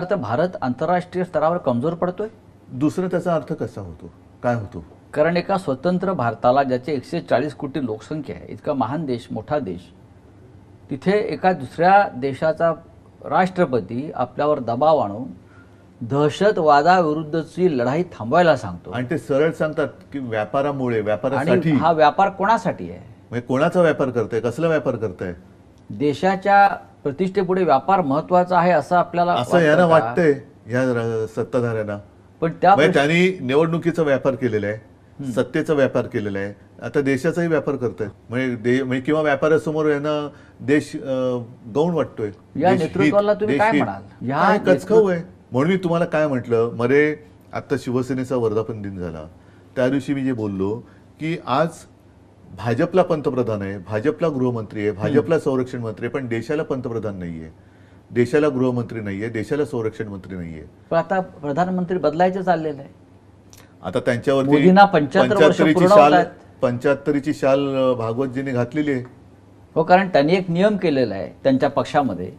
तर भारत आंतरराष्ट्रीय स्तरावर कमजोर पडतोय. दुसरा त्याचा अर्थ कसा होतो, काय होतो? कारण एका स्वतंत्र भारताला, ज्याचे 140 कोटी लोकसंख्या आहे, इतका महान देश, मोठा देश, तिथे एका दुसऱ्या देशाचा राष्ट्रपती आपल्यावर दबाव आणून दहशतवादाविरुद्धची लढाई थांबवायला सांगतो. आणि ते सरळ सांगतात की व्यापारामुळे, आणि व्यापारासाठी. हा व्यापार कोणासाठी आहे? म्हणजे कोणाचा व्यापार करताय, कसला व्यापार करताय? देशाच्या प्रतिष्ठेपुढे व्यापार महत्त्वाचा आहे असं आपल्याला असं यांना वाटतंय, या सत्ताधाऱ्यांना. पण त्या त्यांनी निवडणुकीचा व्यापार केलेला आहे, सत्तेचा व्यापार केलेला आहे, आता देशाचाही व्यापार करताय. म्हणजे किंवा व्यापारासमोर यांना देश गौण वाटतोय. या नेतृत्वाला तुम्ही काय म्हणाल? या कचखाऊ आहे. म्हणून मी तुम्हाला काय म्हटलं, मरे आता शिवसेनेचा वर्धापन दिन झाला, त्या दिवशी मी जे बोललो की आज भाजपला पंतप्रधान आहे, भाजपला गृहमंत्री आहे, भाजपला संरक्षण मंत्री आहे, पण देशाला पंतप्रधान नाहीये, देशाला गृहमंत्री नाहीये, देशाला संरक्षण मंत्री नाहीये. पण आता प्रधानमंत्री बदलायचं चाललेलं आहे. आता त्यांच्यावरती मोदींना 75 वर्ष पूर्ण होत आहेत. 75ची शाल भागवतजींनी घातलेली आहे. हो, कारण त्यांनी एक नियम केलेला आहे त्यांच्या पक्षामध्ये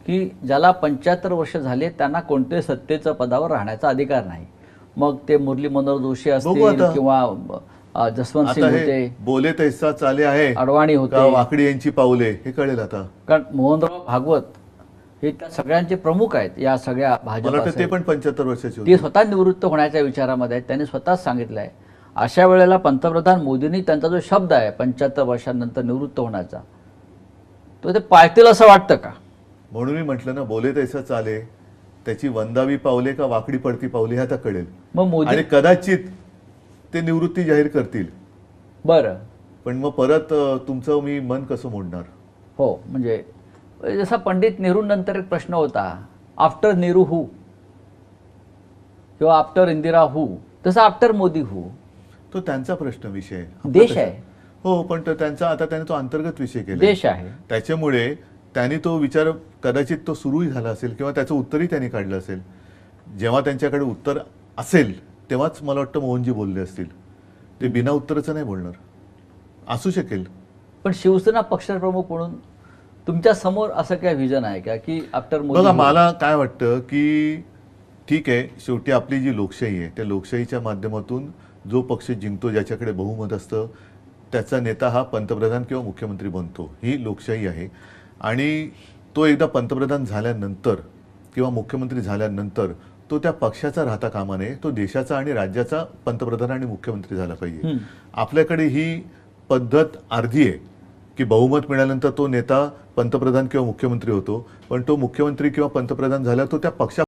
की ज्याला 75 वर्ष झाले त्यांना कोणत्याही सत्तेच्या पदावर राहण्याचा अधिकार नाही. मग ते मुरली मनोहर जोशी असतील किंवा जसवंत सिंग होते, बोले तैसा चाले आहे, अडवाणी होते, वाकडी यांची पावले, हे कळेल आता. कारण मोहनराव भागवत हे त्या सगळ्यांचे प्रमुख आहेत. या सगळ्या भाजप ते पण 75 वर्षाचे ते स्वतः निवृत्त होण्याच्या विचारामध्ये आहेत. त्यांनी स्वतःच सांगितलं आहे. अशा वेळेला पंतप्रधान मोदींनी त्यांचा जो शब्द आहे 75 वर्षांनंतर निवृत्त होण्याचा, तो ते पाळतील असं वाटतं का? म्हणून मी म्हटलं ना, बोले तैसा चाले, त्याची वंदावी पावले का वाकडी पडती पावले हे आता कळेल. मग मोदी आणि कदाचित ते निवृत्ती जाहीर करतील. बरं, पण मग परत तुमचं मी मन कसं मोडणार? हो, म्हणजे जसा पंडित नेहरूंनंतर एक प्रश्न होता, आफ्टर नेहरू हू, किंवा आफ्टर इंदिरा हू, तसा आफ्टर मोदी हू. तो त्यांचा प्रश्न विषय देश आहे. हो, पण तो त्यांचा, आता त्याने तो अंतर्गत विषय केला, देश आहे. त्याच्यामुळे त्यांनी तो विचार, कदाचित तो सुरूही झाला असेल किंवा त्याचं उत्तरही त्यांनी काढलं असेल. जेव्हा त्यांच्याकडे उत्तर असेल तेव्हाच मला वाटतं मोहनजी बोलले असतील. ते बिना उत्तराचं नाही बोलणार. असू शकेल. पण शिवसेना पक्षप्रमुख म्हणून तुमच्या समोर असं काय व्हिजन आहे का की आफ्टर मोदी? बघा, मला काय वाटतं की ठीक आहे, शेवटी आपली जी लोकशाही आहे त्या लोकशाहीच्या माध्यमातून जो पक्ष जिंकतो, ज्याच्याकडे बहुमत असतं, त्याचा नेता हा पंतप्रधान किंवा मुख्यमंत्री बनतो. ही लोकशाही आहे. आणि तो एकदा पंतप्रधान झाल्यानंतर किंवा मुख्यमंत्री झाल्यानंतर तो त्या पक्षाचा राहता कामा नये, तो देशाचा आणि राज्याचा पंतप्रधान आणि मुख्यमंत्री झाला पाहिजे. आपल्याकडे ही पद्धत अर्धी आहे की बहुमत मिळाल्यानंतर तो नेता पंतप्रधान किंवा मुख्यमंत्री होतो, पण तो मुख्यमंत्री किंवा पंतप्रधान झाला तो त्या पक्षा